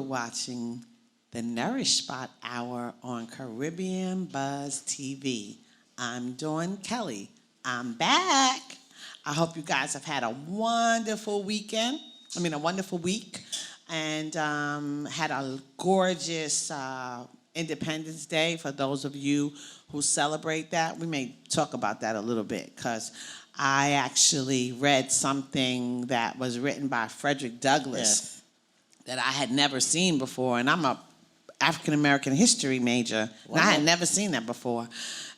watching the Nourish Spot Hour on Caribbean Buzz TV. I'm Dawn Kelly. I'm back. I hope you guys have had a wonderful weekend. A wonderful week. And had a gorgeous Independence Day for those of you who celebrate that. We may talk about that a little bit because I actually read something that was written by Frederick Douglass that I had never seen before. And I'm a African American history major. Wow. And I had never seen that before.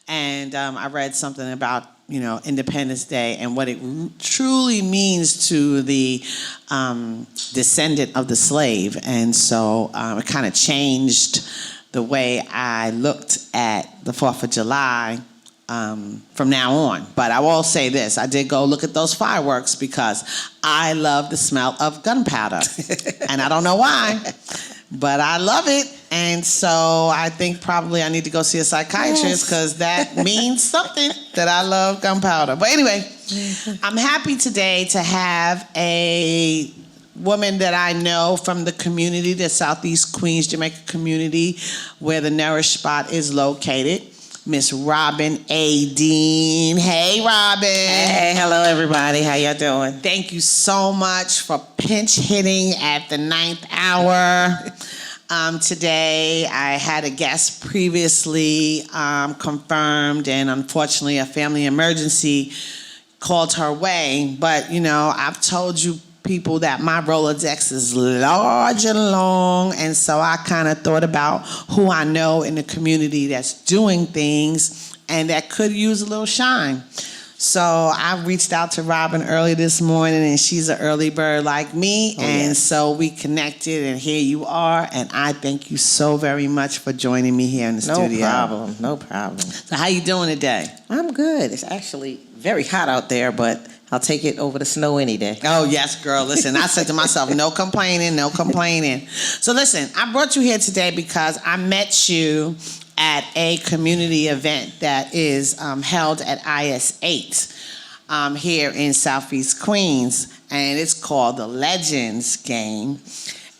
And I read something about, Independence Day and what it truly means to the descendant of the slave. And so it kind of changed the way I looked at the 4th of July from now on. But I will say this, I did go look at those fireworks because I love the smell of gunpowder. And I don't know why, but I love it. And so I think probably I need to go see a psychiatrist because that means something that I love gunpowder. But anyway, I'm happy today to have a woman that I know from the community, the Southeast Queens, Jamaica community, where the Nourish Spot is located. Miss Robin A. Dean. Hey, Robin. Hey, hello, everybody. How y'all doing? Thank you so much for pinch hitting at the 9th hour. Today, I had a guest previously confirmed, and unfortunately, a family emergency called her way. But, I've told you people that my Rolodex is large and long, and so I kind of thought about who I know in the community that's doing things and that could use a little shine. So I reached out to Robin early this morning, and she's an early bird like me, so we connected, and here you are, and I thank you so very much for joining me here in the studio. No problem. So how you doing today? I'm good. It's actually very hot out there, but I'll take it over the snow any day. Oh, yes, girl. Listen, I said to myself, no complaining, no complaining. So listen, I brought you here today because I met you at a community event that is held at IS8 here in Southeast Queens, and it's called the Legends Game.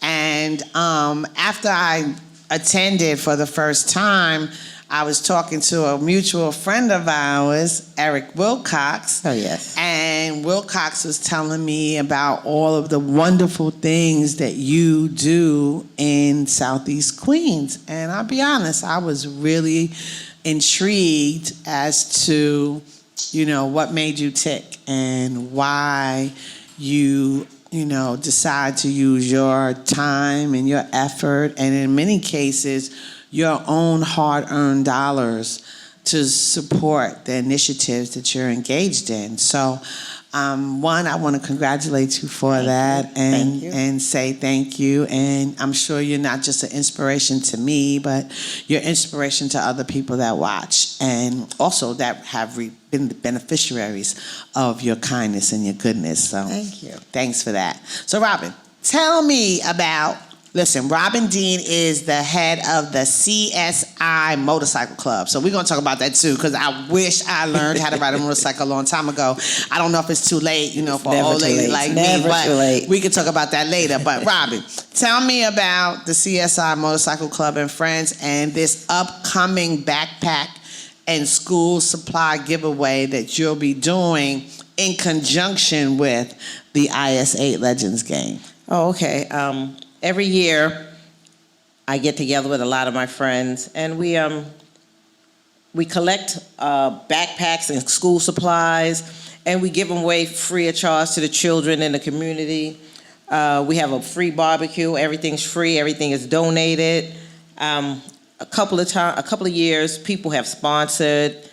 And after I attended for the first time, I was talking to a mutual friend of ours, Eric Wilcox. Oh, yes. And Wilcox was telling me about all of the wonderful things that you do in Southeast Queens. And I'll be honest, I was really intrigued as to, what made you tick and why you decide to use your time and your effort, and in many cases, your own hard-earned dollars to support the initiatives that you're engaged in. So, one, I want to congratulate you for that and say thank you. And I'm sure you're not just an inspiration to me, but you're inspiration to other people that watch and also that have been the beneficiaries of your kindness and your goodness. So thank you. Thanks for that. So, Robin, tell me about... Listen, Robin Dean is the head of the CSI Motorcycle Club. So we're going to talk about that too, because I wish I learned how to ride a motorcycle a long time ago. I don't know if it's too late, for an old lady like me, but we can talk about that later. But Robin, tell me about the CSI Motorcycle Club and Friends and this upcoming backpack and school supply giveaway that you'll be doing in conjunction with the IS8 Legends Game. Oh, okay. Every year, I get together with a lot of my friends, and we collect backpacks and school supplies, and we give them away free of charge to the children in the community. We have a free barbecue. Everything's free. Everything is donated. A couple of years, people have sponsored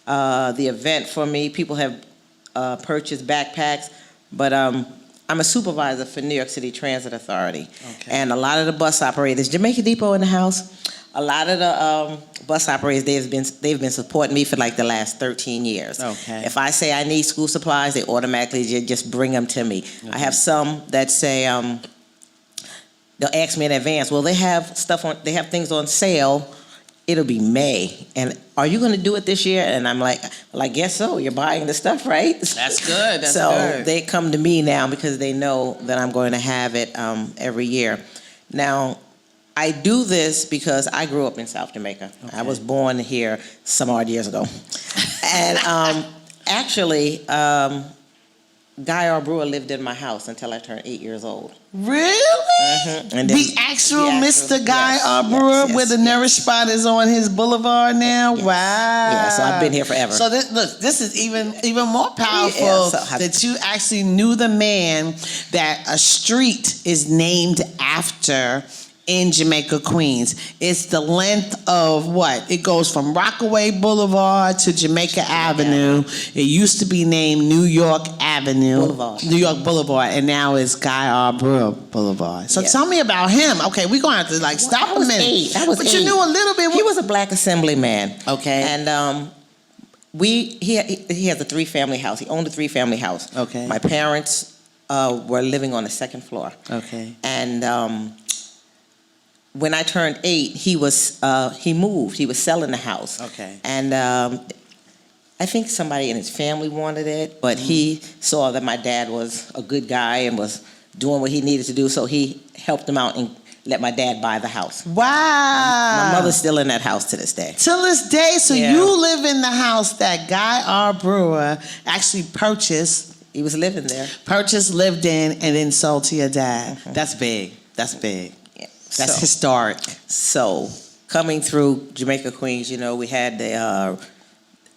the event for me. People have purchased backpacks, but I'm a supervisor for New York City Transit Authority. Okay. And a lot of the bus operators, Jamaica Depot in the house, a lot of the bus operators, they've been supporting me for like the last 13 years. Okay. If I say I need school supplies, they automatically just bring them to me. Okay. I have some that say, they'll ask me in advance, well, they have things on sale. It'll be May. And are you going to do it this year? And I'm like, well, I guess so. You're buying the stuff, right? That's good. That's so good. They come to me now because they know that I'm going to have it every year. Now, I do this because I grew up in South Jamaica. Okay. I was born here some odd years ago. And actually, Guy R. Brewer lived in my house until I turned 8 years old. Really? And then The actual Mr. Guy R. Brewer, where the Nourish spot is on his boulevard now? Yes. Wow. Yeah, so I've been here forever. So this is even more powerful Yeah, that you actually knew the man that a street is named after in Jamaica, Queens. It's the length of what? It goes from Rockaway Boulevard to Jamaica Avenue. It used to be named New York Avenue. Boulevard. New York Boulevard, and now it's Guy R. Brewer Boulevard. So Yeah. tell me about him. Okay, we're going to have to like stop a minute. I was but 8. you knew a little bit. He was a black assemblyman. Okay. And he has a 3-family house. He owned a 3-family house. Okay. My parents were living on the 2nd floor. Okay. And when I turned 8, he moved. He was selling the house. Okay. And I think somebody in his family wanted it, but he saw that my dad was a good guy and was doing what he needed to do, so he helped him out and let my dad buy the house. Wow. My mother's still in that house to this day. Till this day, so Yeah. you live in the house that Guy R. Brewer actually purchased, He was living there. lived in, and then sold to your dad. That's big. That's big. Yeah. That's So- historic. So, coming through Jamaica, Queens, we had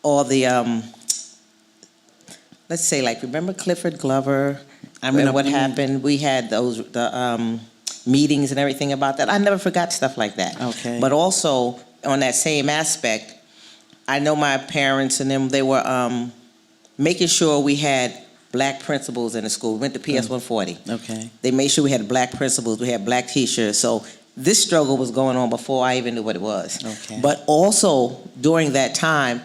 all the, let's say, like, remember Clifford Glover? I mean, what happened? We had the meetings and everything about that. I never forgot stuff like that. Okay. But also, on that same aspect, I know my parents and them, they were making sure we had black principals in the school. We went to PS 140. Okay. They made sure we had black principals, we had black teachers. So this struggle was going on before I even knew what it was. Okay. But also during that time,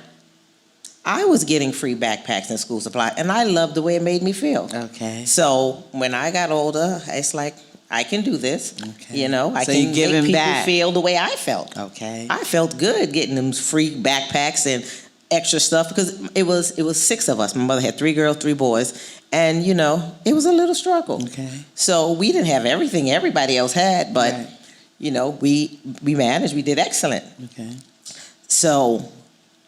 I was getting free backpacks and school supply, and I loved the way it made me feel. Okay. So when I got older, it's like, I can do this. Okay. I So can you give make him people back. feel the way I felt. Okay. I felt good getting them free backpacks and extra stuff because it was 6 of us. My mother had 3 girls, 3 boys, and it was a little struggle. Okay. So we didn't have everything everybody else had, but Right. we managed. We did excellent. Okay. So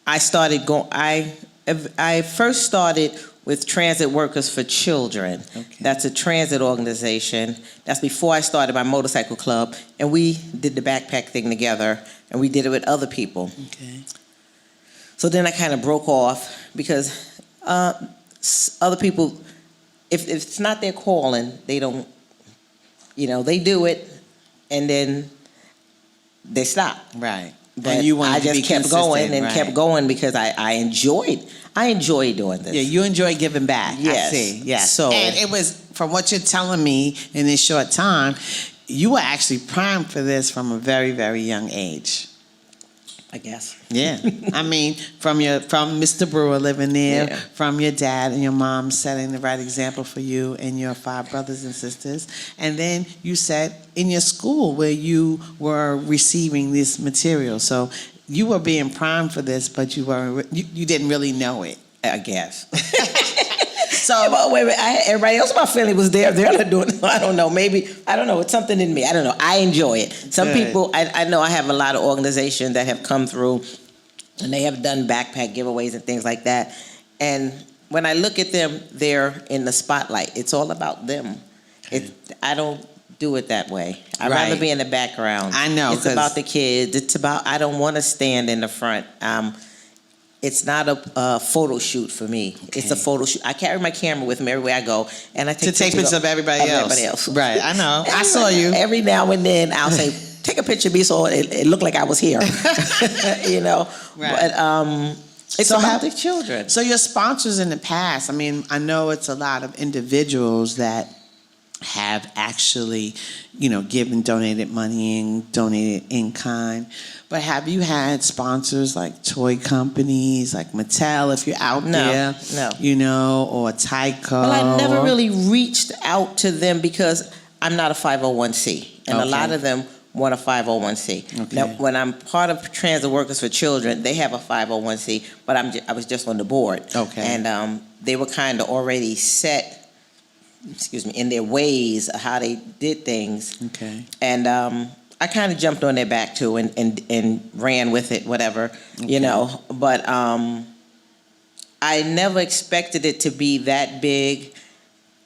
I started going. I first started with Transit Workers for Children. Okay. That's a transit organization. That's before I started my motorcycle club, and we did the backpack thing together, and we did it with other people. Okay. So then I kind of broke off because other people, if it's not their calling, they don't, they do it, and then they stop. Right. But And you wanted I to be just kept going consistent, and right. kept going because I enjoy doing this. Yeah, you enjoy giving back. Yes. I see. Yes. So- and it was, from what you're telling me in this short time, you were actually primed for this from a very, very young age. I guess. Yeah. I mean, from Mr. Brewer living there, Yeah. from your dad and your mom setting the right example for you and your 5 brothers and sisters. And then you said in your school where you were receiving this material. So you were being primed for this, but you didn't really know it. I guess. So But wait, everybody else in my family was there. They're not doing it. I don't know. Maybe, I don't know. It's something in me. I don't know. I enjoy it. Some Good. people, I know I have a lot of organizations that have come through and they have done backpack giveaways and things like that. And when I look at them, they're in the spotlight. It's all about them. I don't do it that way. I'd rather Right. be in the background. I know, It's 'cause- about the kids. I don't want to stand in the front. It's not a photo shoot for me. Okay. It's a photo shoot. I carry my camera with me everywhere I go, and I take to take pictures of everybody else. Right. I know. I saw you. Every now and then, I'll say, "Take a picture of me so it looked like I was here." Right. But it's So about the children. So your sponsors in the past, I mean, I know it's a lot of individuals that have actually, donated money and donated in kind. But have you had sponsors like toy companies, like Mattel, if you're out No, there? no. Or Tyco? Well, I never really reached out to them because I'm not a 501c, and a Okay. lot of them want a 501c. Okay. Now, when I'm part of Transit Workers for Children, they have a 501c, but I was just on the board. Okay. And they were kind of already set, in their ways of how they did things. Okay. And I kind of jumped on their back too and ran with it, whatever, you know. But I never expected it to be that big.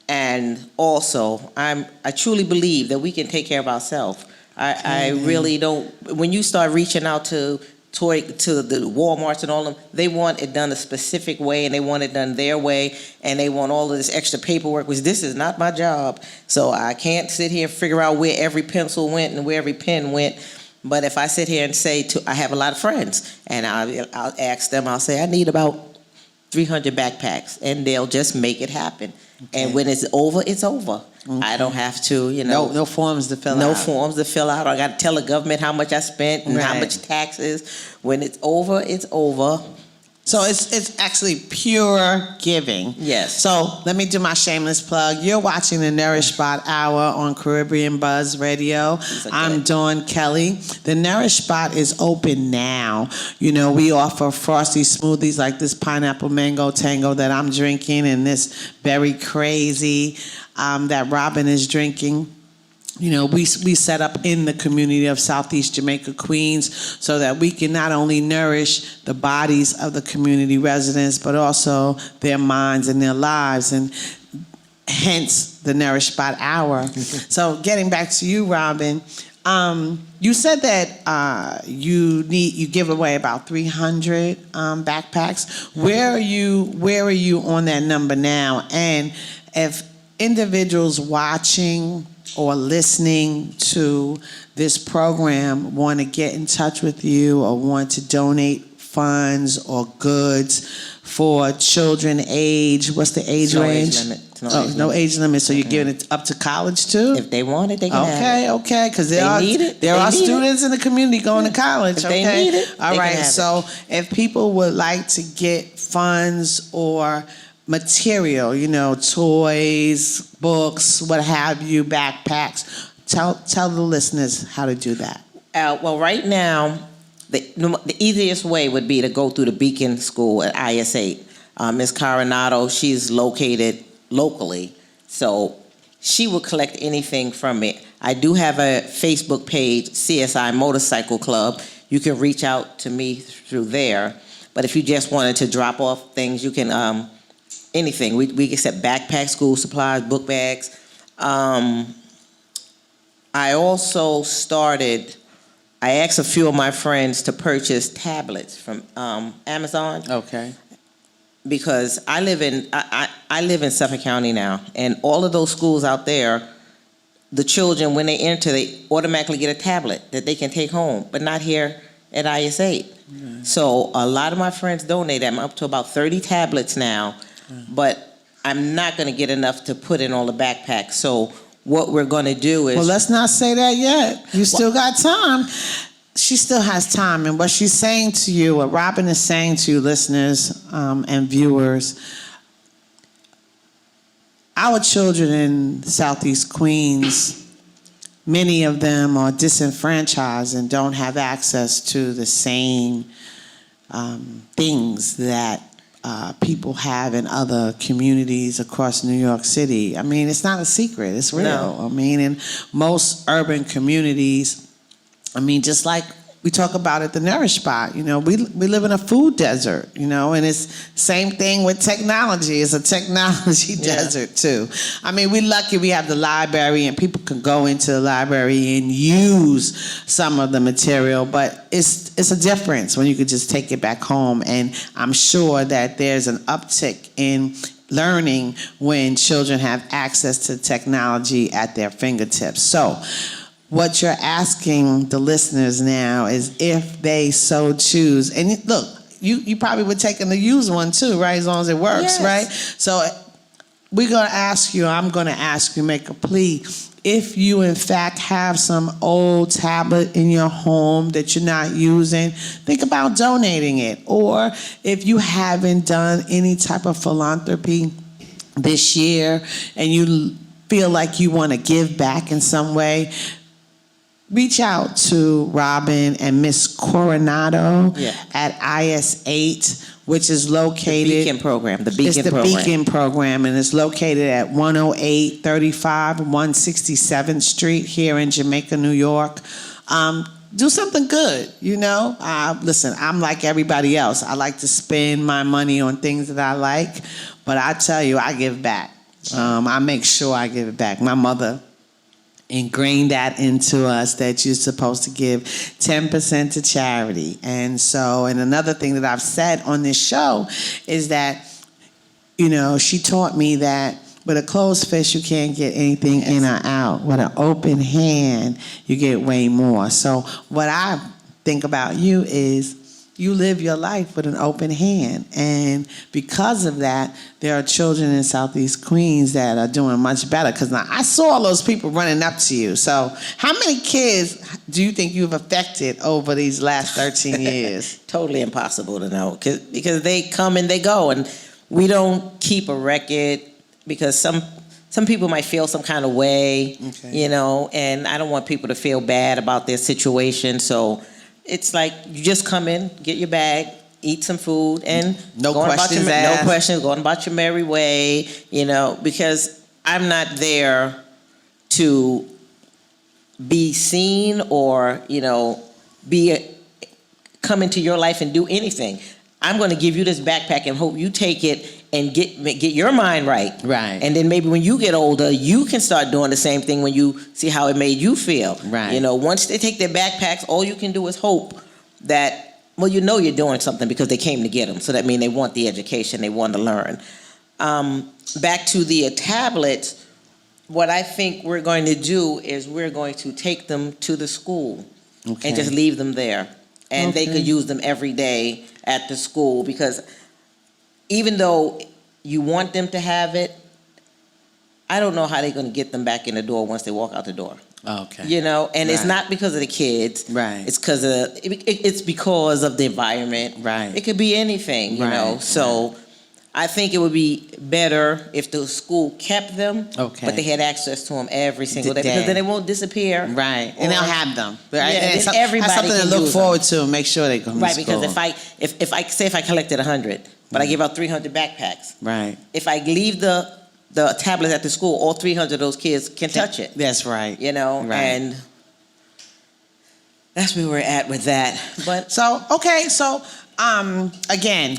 And also, I truly believe that we can take care of ourselves. I really don't. When you start reaching out to the Walmarts and all of them, they want it done a specific way, and they want it done their way, and they want all of this extra paperwork, which this is not my job. So I can't sit here and figure out where every pencil went and where every pen went. But if I sit here and say, I have a lot of friends, and I'll ask them, I'll say, I need about 300 backpacks, and they'll just make it happen. Okay. And when it's over, it's over. Okay. I don't have to, No forms to fill out. No forms to fill out. I got to tell the government how much I spent and how much taxes. When it's over, it's over. So it's actually pure giving. Yes. So let me do my shameless plug. You're watching the Nourish Spot Hour on Caribbean Buzz Radio. I'm Dawn Kelly. The Nourish Spot is open now. We offer frosty smoothies like this pineapple mango tango that I'm drinking, and this berry crazy that Robin is drinking. We set up in the community of Southeast Jamaica, Queens, so that we can not only nourish the bodies of the community residents, but also their minds and their lives, and hence the Nourish Spot Hour. So getting back to you, Robin, you said that you give away about 300 backpacks. Where are you on that number now? And if individuals watching or listening to this program want to get in touch with you or want to donate funds or goods for children age, what's the age range? No age limit. So you're giving it up to college too? If they want it, they can have it. Okay, because there are students in the community going to college. If they need it, all right. So it. if people would like to get funds or material, toys, books, what have you, backpacks, tell the listeners how to do that. Well, right now, the easiest way would be to go through the Beacon School at IS8. Ms. Coronado, she's located locally, so she will collect anything from it. I do have a Facebook page, CSI Motorcycle Club. You can reach out to me through there. But if you just wanted to drop off things, you can... anything. We accept backpacks, school supplies, book bags. I also I asked a few of my friends to purchase tablets from Amazon. Okay. Because I live in Suffolk County now, and all of those schools out there, the children, when they enter, they automatically get a tablet that they can take home, but not here at IS8. Mm-hmm. So a lot of my friends donate. I'm up to about 30 tablets now. But I'm not going to get enough to put in all the backpacks. So what we're going to do is... Well, let's not say that yet. You still got time. She still has time. And what she's saying to you, what Robin is saying to you, listeners and viewers, our children in Southeast Queens, many of them are disenfranchised and don't have access to the same things that people have in other communities across New York City. I mean, it's not a secret. It's real. No. I mean, in most urban communities, just like we talk about at the Nourish Spot, we live in a food desert, and it's same thing with technology. It's a technology desert too. We're lucky we have the library and people can go into the library and use some of the material, but it's a difference when you could just take it back home. And I'm sure that there's an uptick in learning when children have access to technology at their fingertips. So what you're asking the listeners now is if they so choose, and look, you probably would take in the used one too, right? As long as it works, yes. Right? So I'm going to ask you, make a plea. If you in fact have some old tablet in your home that you're not using, think about donating it. Or if you haven't done any type of philanthropy this year and you feel like you want to give back in some way, reach out to Robin and Miss Coronado at IS8, which is located... The Beacon program. It's the Beacon program, and it's located at 10835 167th Street here in Jamaica, New York. do something good, you know? Listen, I'm like everybody else. I like to spend my money on things that I like, but I tell you, I give back. I make sure I give it back. My mother ingrained that into us, that you're supposed to give 10% to charity. And another thing that I've said on this show is that, you know, she taught me that with a closed fist, you can't get anything in or out. With an open hand, you get way more. So what I think about you is you live your life with an open hand. And because of that, there are children in Southeast Queens that are doing much better. Because now I saw all those people running up to you. So how many kids do you think you've affected over these last 13 years? Totally impossible to know because they come and they go. And we don't keep a record because some people might feel some kind of way, you know, and I don't want people to feel bad about their situation. So it's like you just come in, get your bag, eat some food, and no questions asked. No questions, going about your merry way, you know, because I'm not there to be seen or, you know, come into your life and do anything. I'm going to give you this backpack and hope you take it and get your mind right. Right. And then maybe when you get older, you can start doing the same thing when you see how it made you feel. Right. You know, once they take their backpacks, all you can do is hope that, well, you know you're doing something because they came to get them. So that means they want the education, they want to learn. Back to the tablets, what I think we're going to do is we're going to take them to the school and just leave them there. And they could use them every day at the school because even though you want them to have it, I don't know how they're going to get them back in the door once they walk out the door. Okay. You know, and it's not because of the kids. Right. It's because of the environment. Right. It could be anything, you know. So I think it would be better if the school kept them, but they had access to them every single day because then they won't disappear. Right. And they'll have them. Right. Yeah, and then everybody that's something can to look use forward to and make sure they come to school. Right, because if I collected 100, but I give out 300 backpacks. Right. If I leave the tablets at the school, all 300 of those kids can touch it. That's right. You know, right. And that's where we're at with that. But again,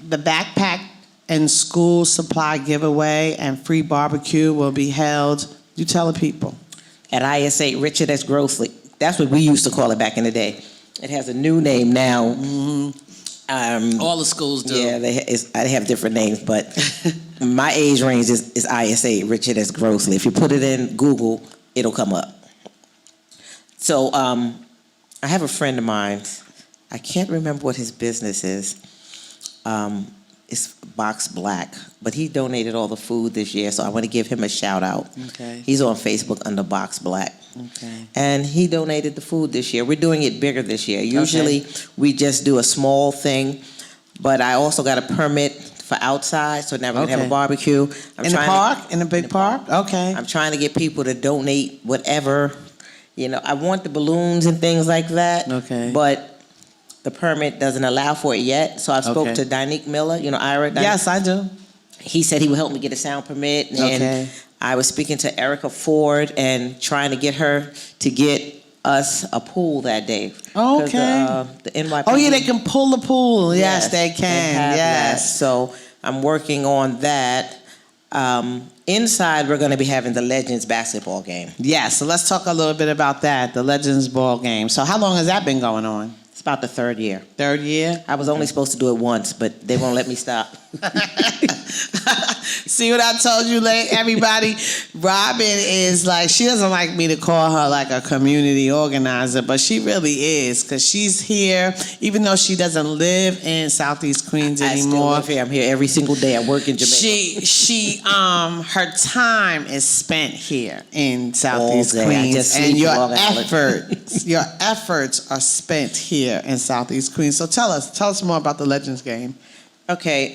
the backpack and school supply giveaway and free barbecue will be held. You tell the people. At ISA, Richard S. Grossly. That's what we used to call it back in the day. It has a new name now. All the schools do. Yeah, they have different names, but my age range is ISA, Richard S. Grossly. If you put it in Google, it'll come up. So I have a friend of mine. I can't remember what his business is. It's Box Black, but he donated all the food this year, so I want to give him a shout out. Okay. He's on Facebook under Box Black. Okay. And he donated the food this year. We're doing it bigger this year. Usually we just do a small thing, but I also got a permit for outside, so now we're going to have a barbecue. In the big park? Okay. I'm trying to get people to donate whatever. You know, I want the balloons and things like that. Okay. But the permit doesn't allow for it yet. So I spoke to Dinique Miller, you know, Ira. Yes, I do. He said he would help me get a sound permit. And I was speaking to Erica Ford and trying to get her to get us a pool that day. Okay. The NYPD. Oh, yeah, they can pull the pool. Yes, they can. Yes. So I'm working on that. Inside, we're going to be having the Legends basketball game. Yeah, so let's talk a little bit about that, the Legends ball game. So how long has that been going on? It's about the third year. Third year? I was only supposed to do it once, but they won't let me stop. See what I told you, everybody? Robin is like, she doesn't like me to call her like a community organizer, but she really is, because she's here, even though she doesn't live in Southeast Queens anymore. I still live here. I'm here every single day. I work in Jamaica. Her time is spent here in Southeast All day. Queens, I just and sleep your efforts are spent here in Southeast Queens. So tell us more about the Legends game. Okay,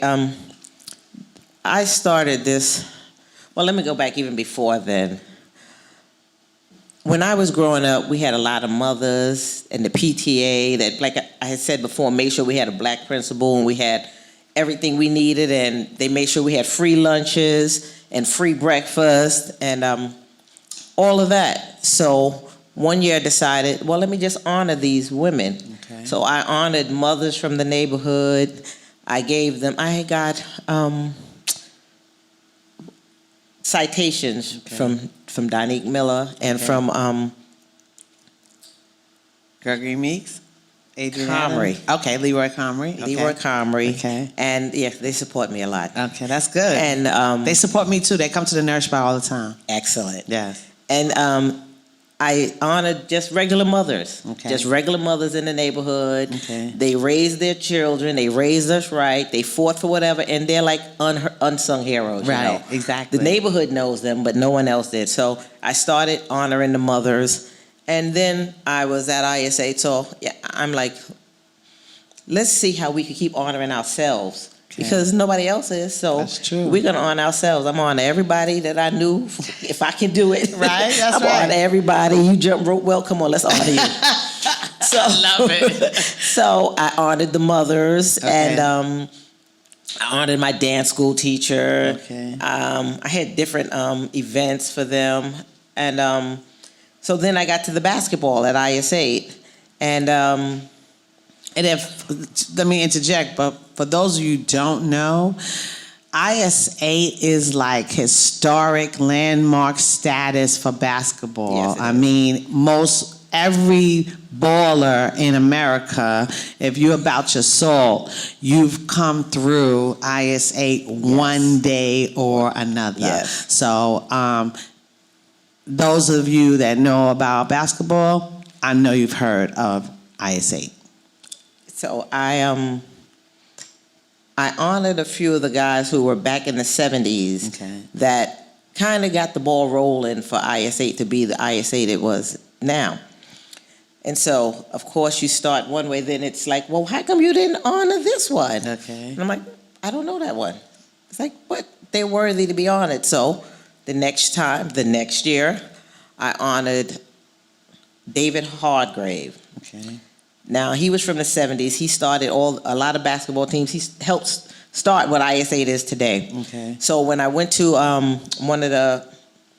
I started this, well, let me go back even before then. When I was growing up, we had a lot of mothers and the PTA that, like I had said before, made sure we had a black principal and we had everything we needed, and they made sure we had free lunches and free breakfast and all of that. So one year I decided, well, let me just honor these women. Okay. So I honored mothers from the neighborhood. I got citations from Donique Miller and from Gregory Meeks? Adrian Comrie. Adams? Okay, Leroy Comrie. Okay. Leroy Comrie. Okay. And yeah, they support me a lot. Okay, that's good. And they support me too. They come to the Nourish Bar all the time. excellent. Yes. And I honored just regular mothers. Okay. Just regular mothers in the neighborhood. Okay. They raised their children. They raised us right. They fought for whatever, and they're like unsung heroes. Right, You know? exactly. The neighborhood knows them, but no one else did. So I started honoring the mothers, and then I was at ISA. So yeah, I'm like, let's see how we can keep honoring ourselves. Okay. Because nobody else is, so That's true. we're gonna honor ourselves. I'm on everybody that I knew, if I can do it. Right, that's I'm right. on everybody. You jump rope well. Come on, let's honor you. So, I love it. So I honored the mothers, Okay. and I honored my dance school teacher. Okay. I had different events for them, and so then I got to the basketball at IS8, and. And if, let me interject, but for those of you who don't know, IS8 is like historic landmark status for basketball. Yes, it I is. mean, every baller in America, if you're about your salt, you've come through IS8 one day or another. Yes. So those of you that know about basketball, I know you've heard of IS8. So I honored a few of the guys who were back in the 70s Okay. that kind of got the ball rolling for IS8 to be the IS8 it was now. And so, of course, you start one way, then it's like, well, how come you didn't honor this one? Okay. And I'm like, I don't know that one. It's like, but they're worthy to be honored. So the next year, I honored David Hardgrave. Okay. Now, he was from the 70s. He started a lot of basketball teams. He helped start what IS8 is today. Okay. So when I went to one of the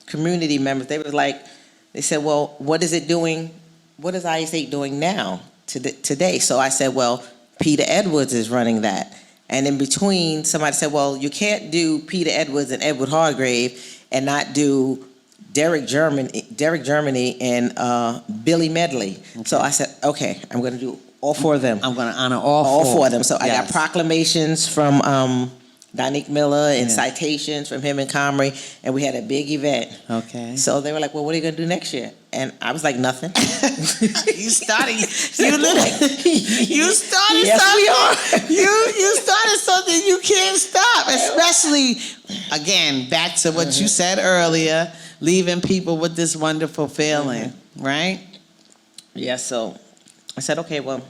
community members, they said, well, what is it doing? What is IS8 doing now today? So I said, well, Peter Edwards is running that. And in between, somebody said, well, you can't do Peter Edwards and Edward Hargrave and not do Derek Germany, and Billy Medley. Okay. So I said, okay, I'm going to do all four of them. I'm going to honor all four of them. So yes. I got proclamations from Donique Miller and yes. citations from him and Comrie, and we had a big event. Okay. So they were like, well, what are you going to do next year? And I was like, nothing. You started. You started yes, something. we are. You started something you can't stop. Especially, again, back to what you said earlier, leaving people with this wonderful feeling, right? Yeah. So I said, okay, well,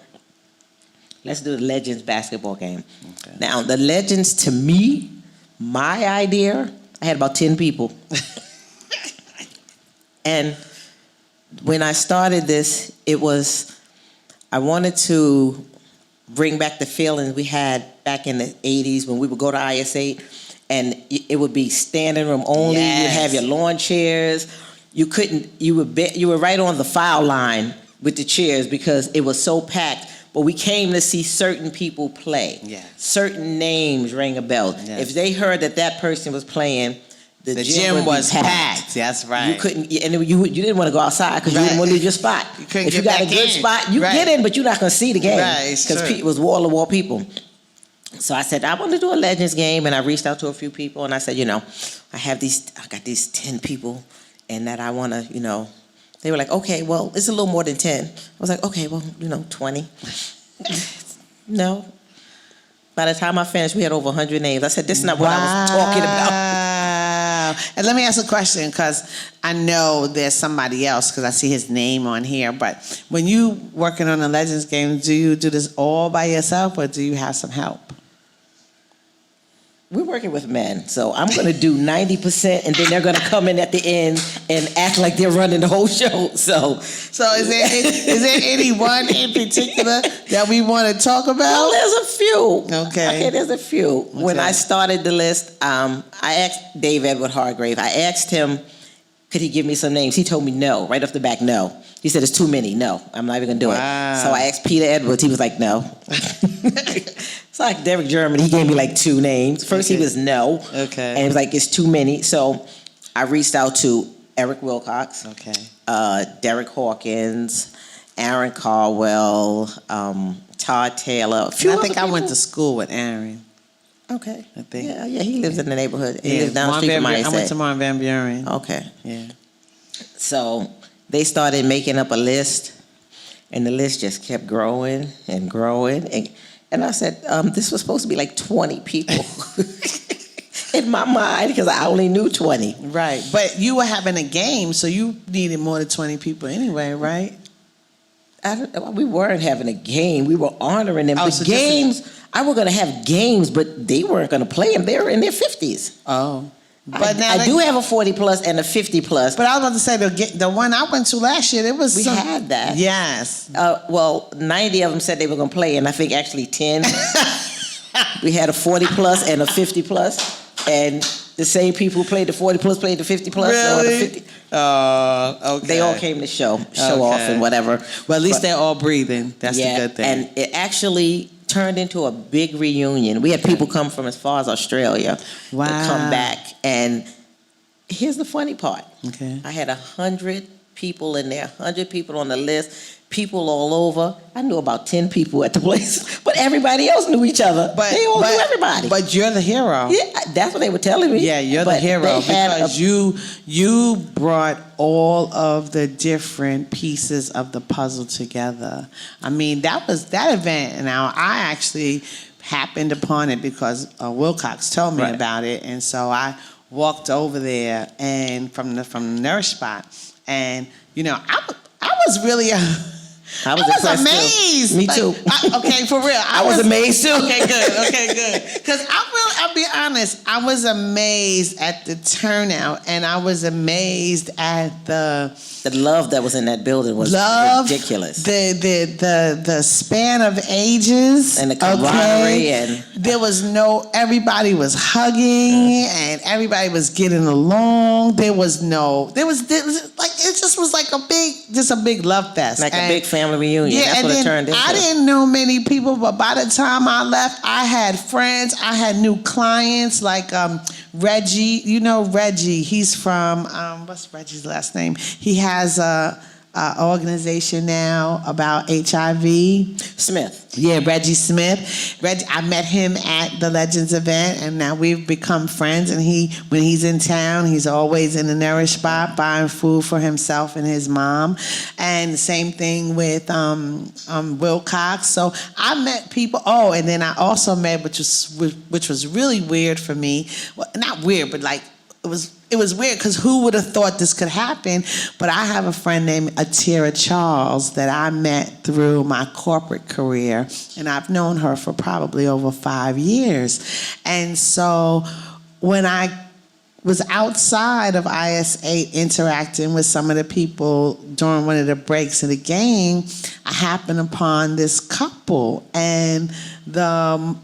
let's do the Legends basketball game. Okay. Now, the Legends, to me, my idea, I had about 10 people. And when I started this, I wanted to bring back the feelings we had back in the 80s when we would go to IS8, and it would be standing room only. Yes. You'd have your lawn chairs. You were right on the foul line with the chairs because it was so packed. But we came to see certain people play. Yes. Certain names rang a bell. Yes. If they heard that person was playing, the gym was packed. packed. That's right. You couldn't, and you didn't want to go outside because you didn't want to leave your spot. You couldn't if you get got a back good in. spot, you Right. get in, but you're not going to see the game Right, because sure. it was wall to wall people. So I said, I want to do a Legends game, and I reached out to a few people, and I said, I got these 10 people, and that I want to, They were like, okay, well, it's a little more than 10. I was like, okay, well, 20. No. By the time I finished, we had over 100 names. I said, this is not what I was talking about. Wow. And let me ask a question, because I know there's somebody else, because I see his name on here. But when you working on the Legends game, do you do this all by yourself, or do you have some help? We're working with men, so I'm going to do 90%, and then they're going to come in at the end and act like they're running the whole show. So is there anyone in particular that we want to talk about? Well, there's a few. Okay, there's a few. Okay. When I started the list, I asked Dave Edward Hargrave. I asked him, could he give me some names? He told me no, right off the back, no. He said, it's too many. No, I'm not even going to do Wow. it. So I asked Peter Edwards. He was like, no. It's like Derek German. He gave me like 2 names. First, he was no. Okay. And he was like, it's too many. So I reached out to Eric Wilcox, Okay. Derek Hawkins, Aaron Caldwell, Todd Taylor. And I think I went to school with Aaron. Okay. I think. Yeah, he lives in the neighborhood. He Yeah, lives down the street from my I went to Martin Van Buren. Okay. Yeah. So they started making up a list, and the list just kept growing and growing. And I said, this was supposed to be like 20 people in my mind, because I only knew 20. Right. But you were having a game, so you needed more than 20 people anyway, right? We weren't having a game. We were honoring them. The so games, I were going to have games, but they weren't going to play them. They were in their 50s. Oh. But I do have a 40 plus and a 50 plus. But I was about to say, the one I went to last year, We had that. Yes. Well, 90 of them said they were going to play, and I think actually 10. We had a 40 plus and a 50 plus, and the same people who played the 40 plus played the 50 plus. Or the Really? 50. Okay. They all came to show off and whatever. Well, at least they're all breathing. That's Yeah, the good thing. and it actually turned into a big reunion. We had people come from as far as Australia to come back. And here's the funny part. Okay. I had 100 people in there, 100 people on the list, people all over. I knew about 10 people at the place, but everybody else knew each other. They all knew everybody. But you're the hero. Yeah, that's what they were telling me. Yeah, you're the hero because you brought all of the different pieces of the puzzle together. I mean, that event. Now, I actually happened upon it because Wilcox told me about it, and so I walked over there and from the Nourish spot, and I was really. I was amazed. Too. Me too. Okay, for real. I was amazed too. Okay, good. Because I'll be honest, I was amazed at the turnout, and I was amazed at the love that was in that building was ridiculous. The span of ages and the camaraderie and everybody was hugging and everybody was getting along. It just was like a big love fest. Like a big family reunion. Yeah, that's and what then it turned into. I didn't know many people, but by the time I left, I had friends. I had new clients like Reggie. You know Reggie. He's from, what's Reggie's last name? He has a organization now about HIV. Smith. Yeah, Reggie Smith. I met him at the Legends event, and now we've become friends. And when he's in town, he's always in the Nourish spot buying food for himself and his mom. And the same thing with Wilcox. So I met people. Oh, and then I also met, which was really weird for me. Well, not weird, but like it was weird because who would have thought this could happen? But I have a friend named Trya Charles that I met through my corporate career, and I've known her for probably over 5 years. And so when I was outside of IS8 interacting with some of the people during one of the breaks of the game, I happened upon this couple, and the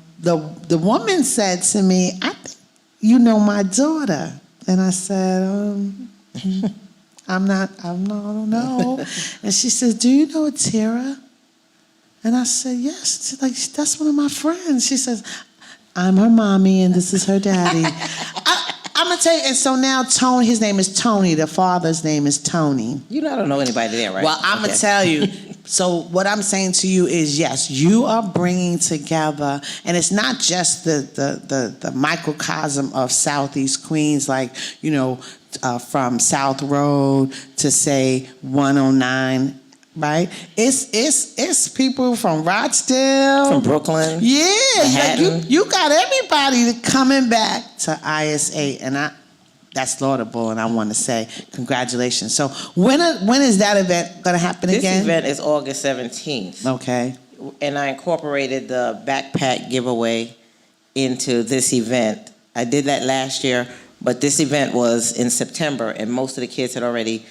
woman said to me, "I think you know my daughter." And I said, I don't know. And she said, "Do you know Trya?" And I said, "Yes." She's like, "That's one of my friends." She says, "I'm her mommy and this is her daddy." I'm going to tell you, and so now Tony, his name is Tony. The father's name is Tony. You know, I don't know anybody there, right? Well, I'm going to tell you. So what I'm saying to you is, yes, you are bringing together, and it's not just the microcosm of Southeast Queens, like, from South Road to, say, 109, right? It's people from Rochdale. From Brooklyn. Yeah. Manhattan. Like you got everybody coming back to IS8, and that's laudable, and I want to say congratulations. So when is that event going to happen again? This event is August 17th. Okay. And I incorporated the backpack giveaway into this event. I did that last year, but this event was in September, and most of the kids had already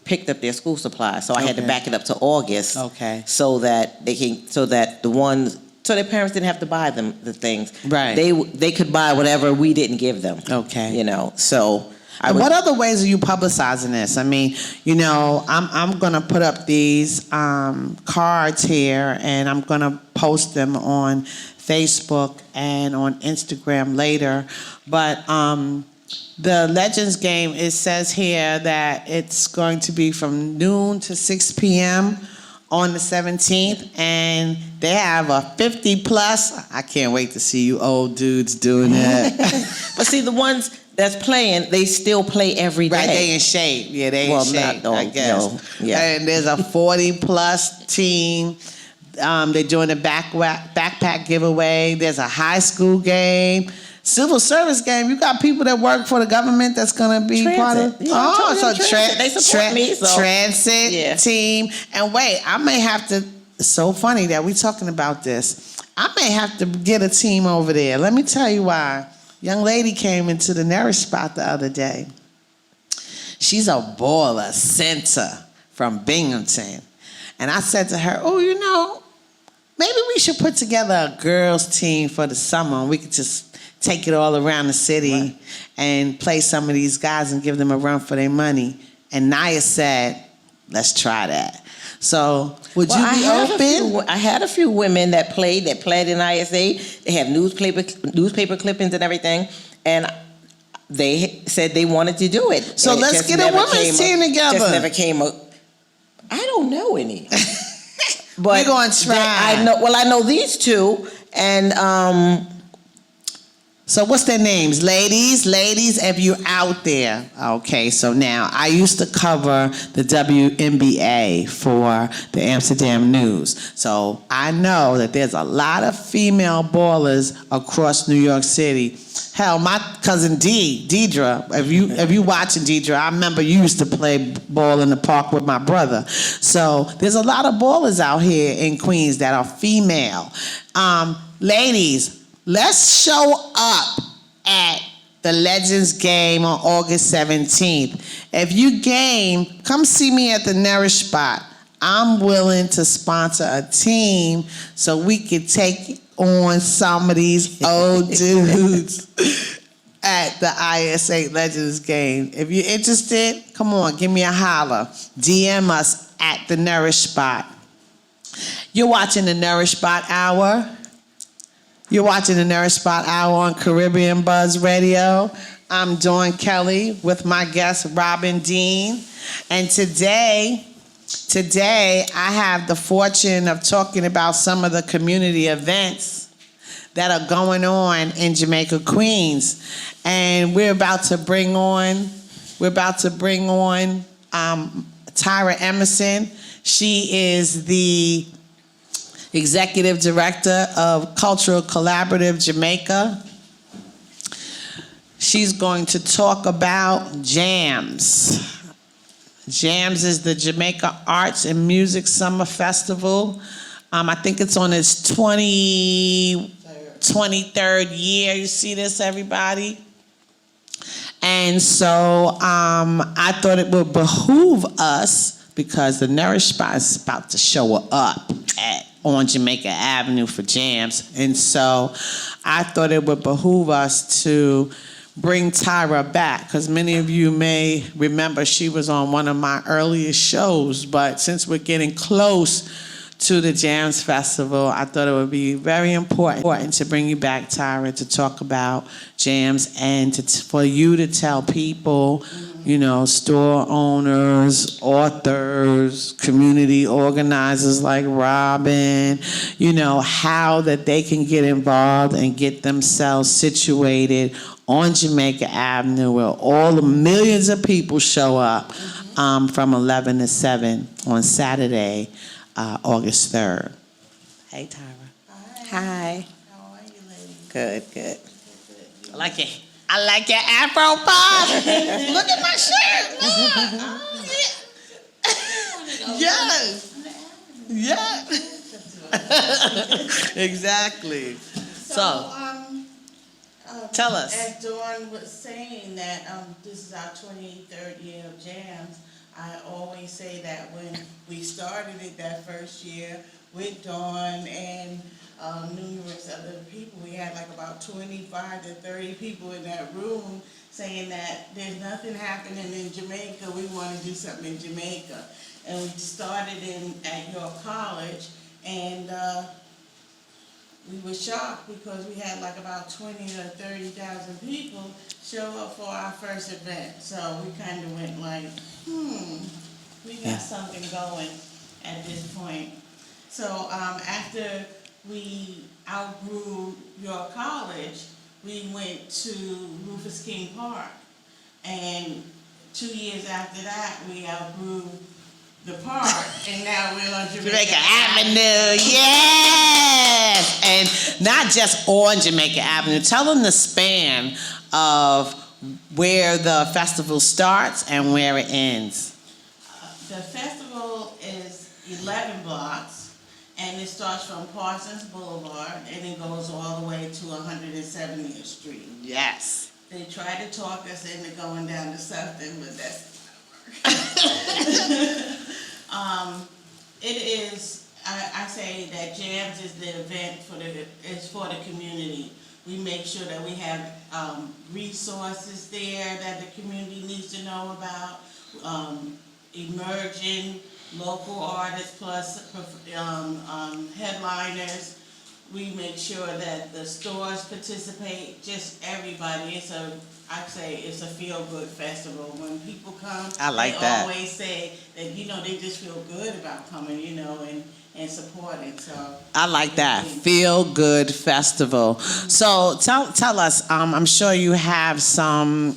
picked up their school supplies. So I had to back it up to August. Okay. So that their parents didn't have to buy them the things. Right. They could buy whatever we didn't give them. Okay. So I would, What other ways are you publicizing this? I mean, I'm gonna put up these cards here, and I'm gonna post them on Facebook and on Instagram later. But the Legends game, it says here that it's going to be from noon to 6 p.m. on the 17th, and they have a 50 plus. I can't wait to see you old dudes doing that. but see, the ones that's playing, they still play every day. Right, they in shape. Yeah, they in shape, I guess. No, yeah. And there's a 40 plus team. They're doing a backpack giveaway. There's a high school game. Civil service game. You got people that work for the government that's going to be part of. Yeah, they support me. So. Transit team. And wait, I may have to. It's so funny that we're talking about this. I may have to get a team over there. Let me tell you why. Young lady came into the Nourish spot the other day. She's a baller center from Binghamton. And I said to her, maybe we should put together a girls team for the summer, and we could just take it all around the city and play some of these guys and give them a run for their money. And Naya said, let's try that. So would you be open? I had a few women that played in ISA. They have newspaper clippings and everything. And they said they wanted to do it. So let's get a women's team together. Just never came up. I don't know any. But we're going to try. I know these two. And so what's their names? Ladies, if you're out there. Okay, so now I used to cover the WNBA for the Amsterdam News. So I know that there's a lot of female ballers across New York City. Hell, my cousin Deidre, if you watching Deidre, I remember you used to play ball in the park with my brother. So there's a lot of ballers out here in Queens that are female. Ladies, let's show up at the Legends game on August 17th. If you game, come see me at the Nourish spot. I'm willing to sponsor a team so we could take on some of these old dudes at the IS8 Legends game. If you're interested, come on, give me a holler. DM us at the Nourish spot. You're watching the Nourish Spot Hour. You're watching the Nourish Spot Hour on Caribbean Buzz Radio. I'm Dawn Kelly with my guest, Robin Dean. And today I have the fortune of talking about some of the community events that are going on in Jamaica, Queens. And we're about to bring on Trya Emerson. She is the Executive Director of Cultural Collaborative Jamaica. She's going to talk about JAMS. JAMS is the Jamaica Arts and Music Summer Festival. I think it's on its 23rd year. You see this, everybody? And so I thought it would behoove us, because the Nourish Spot is about to show up on Jamaica Avenue for JAMS. And so I thought it would behoove us to bring Trya back, because many of you may remember she was on one of my earliest shows. But since we're getting close to the JAMS Festival, I thought it would be very important to bring you back, Trya, to talk about JAMS and for you to tell people, store owners, authors, community organizers like Robin, how that they can get involved and get themselves situated on Jamaica Avenue, where all the millions of people show up from 11 to 7 on Saturday, August 3rd. Hey, Trya. hi. How are you, lady? Good. I like your Afro pop. Look at my shirt. Look. Yes. Exactly. So tell us. As Dawn was saying that this is our 23rd year of JAMS, I always say that when we started it that first year, with Dawn and numerous other people. We had like about 25 to 30 people in that room saying that there's nothing happening in Jamaica. We want to do something in Jamaica. And we started at York College, and we were shocked because we had like about 20 or 30,000 people show up for our first event. So we kind of went like, we got something going at this point. So after we outgrew York College, we went to Rufus King Park. And 2 years after that, we outgrew the park, and now we're on Jamaica Avenue, yes! And not just on Jamaica Avenue. Tell them the span of where the festival starts and where it ends. The festival is 11 blocks, and it starts from Parsons Boulevard, and it goes all the way to 170th Street. Yes. They try to talk us into going down to something, but that's it is, I say that Jams is the event for the community. We make sure that we have resources there that the community needs to know about, emerging local artists plus headliners. We make sure that the stores participate, just everybody. I'd say it's a feel-good festival. When people come, I like they that. always say that, they just feel good about coming, and supporting, so. I like that. Feel Good Festival. So tell us, I'm sure you have some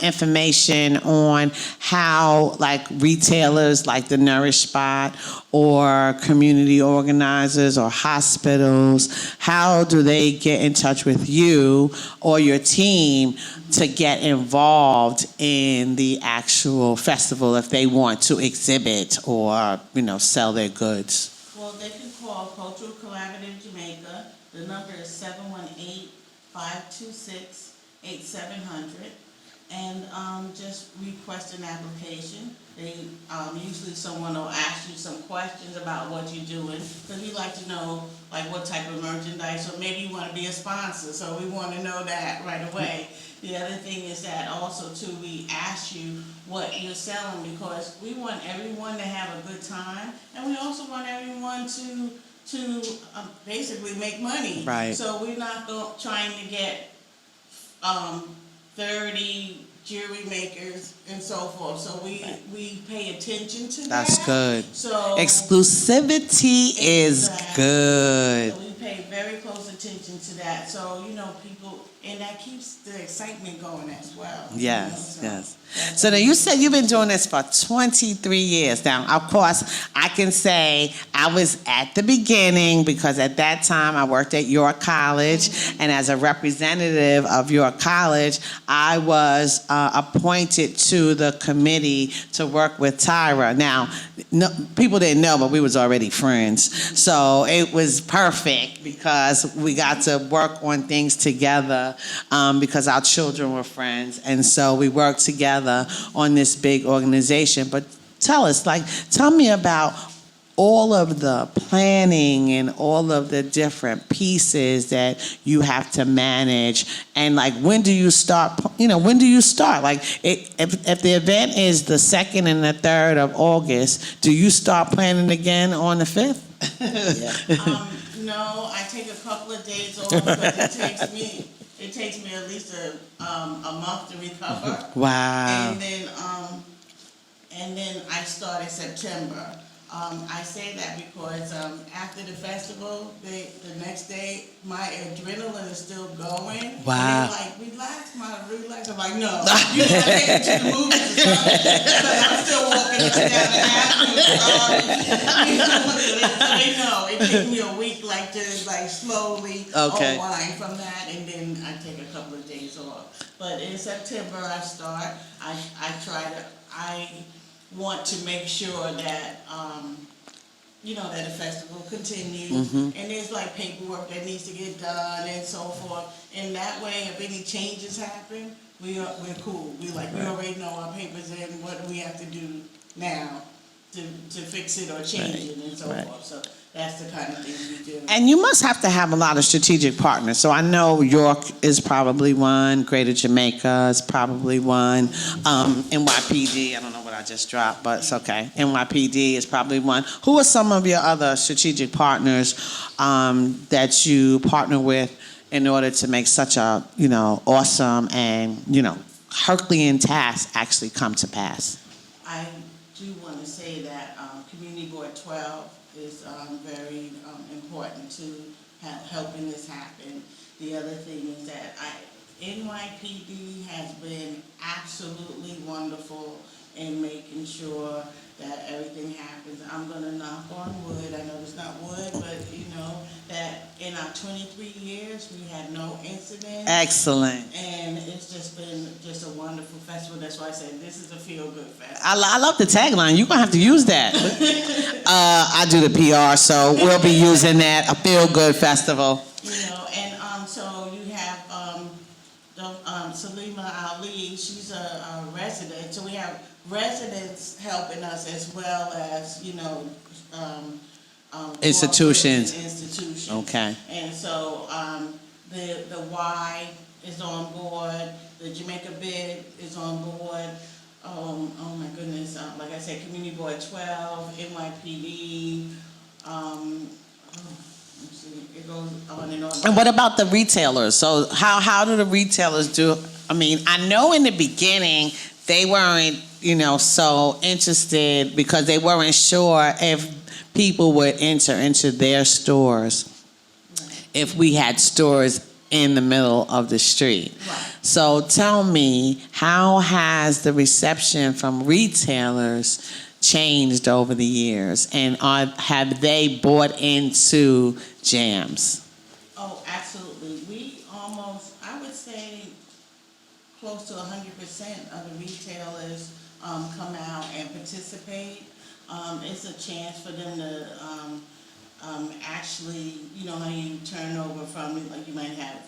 information on how like retailers like the Nourish Spot or community organizers or hospitals, how do they get in touch with you or your team to get involved in the actual festival if they want to exhibit or, sell their goods? Well, they can call Cultural Collaborative Jamaica. The number is 718-526-8700. And just request an application. They usually someone will ask you some questions about what you're doing. Because we like to know like what type of merchandise, or maybe you want to be a sponsor. So we want to know that right away. The other thing is that also too, we ask you what you're selling, because we want everyone to have a good time, and we also want everyone to basically make money. Right. So we're not trying to get 30 jewelry makers and so forth. So we pay attention to that. That's good. So Exclusivity is Exactly. good. So we pay very close attention to that. So, people, and that keeps the excitement going as well. Yes, So yes. that's So now you said you've been doing this for 23 years. Now, of course, I can say I was at the beginning because at that time I worked at York College, and as a representative of York College, I was appointed to the committee to work with Trya. Now, people didn't know, but we was already friends. So it was perfect because we got to work on things together because our children were friends. And so we worked together on this big organization. But tell me about all of the planning and all of the different pieces that you have to manage, and when do you start? When do you start? If the event is the 2nd and the 3rd of August, do you start planning again on the 5th? No, I take a couple of days off because it takes me at least a month to recover. Wow. And then I start in September. I say that because after the festival, the next day, my adrenaline is still going. Wow. And they're like, relax. I'm like, no, you gotta take me to the movies or something, because I'm still walking up and down the avenue. So they know. It takes me a week, to slowly unwind from that, and then I take a couple of days off. But in September, I start. I want to make sure that that the festival continues, and there's paperwork that needs to get done and so forth. And that way, if any changes happen, we're cool. We already know our papers and what we have to do now. to fix it or change it and so right. forth. So that's the kind of thing we do. And you must have to have a lot of strategic partners. So I know York is probably one, Greater Jamaica is probably one, NYPD, I don't know what I just dropped, but it's okay. NYPD is probably one. Who are some of your other strategic partners that you partner with in order to make such a, awesome and, Herculean task actually come to pass? I do want to say that Community Board 12 is very important to helping this happen. The other thing is that NYPD has been absolutely wonderful in making sure that everything happens. I'm going to knock on wood. I know it's not wood, but that in our 23 years, we had no incident. Excellent. And it's just been just a wonderful festival. That's why I said this is a feel-good festival. I love the tagline. You're going to have to use that. I do the PR, so we'll be using that, a feel-good festival. And so you have Salima Ali, she's a resident. So we have residents helping us as well as, Institutions. Institutions. Okay. And so the Y is on board, the Jamaica bid is on board. Oh my goodness, like I said, Community Board 12, NYPD, let's see, it goes on and on. And what about the retailers? So how do the retailers do? I mean, I know in the beginning they weren't, so interested because they weren't sure if people would enter into their stores if we had stores in the middle of the street. Right. So tell me, how has the reception from retailers changed over the years? And have they bought into jams? Oh, absolutely. We almost, I would say, close to 100% of the retailers come out and participate. It's a chance for them to actually, how you turn over from, like you might have,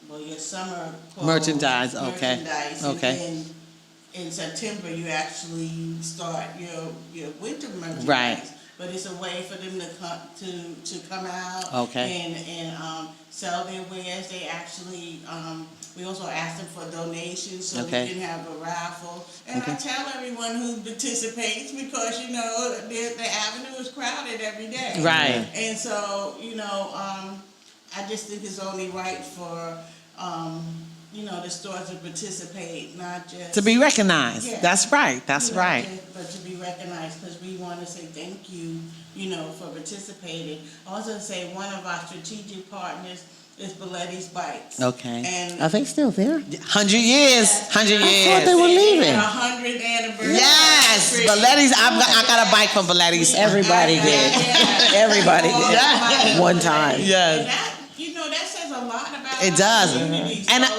your summer clothes. Merchandise, okay. Merchandise. Okay. And then in September, you actually start your winter merchandise. Right. But it's a way for them to come out Okay. and sell their wares. They actually, we also ask them for donations so Okay. we can have a raffle. And Okay. I tell everyone who participates because, the avenue is crowded every day. Right. And so, I just think it's only right for, the stores to participate, not just... To be recognized. Yeah. That's right. That's right. But to be recognized, because we want to say thank you, for participating. I also say one of our strategic partners is Belletti's Bikes. Okay. And Are they still there? 100 years. 100 I thought years. they were leaving. 100th anniversary. Yes. Belletti's. I got a bike from Belletti's. Everybody did. Everybody did. Yeah. One time. And Yes. that, that says a lot about It our does. community. And So-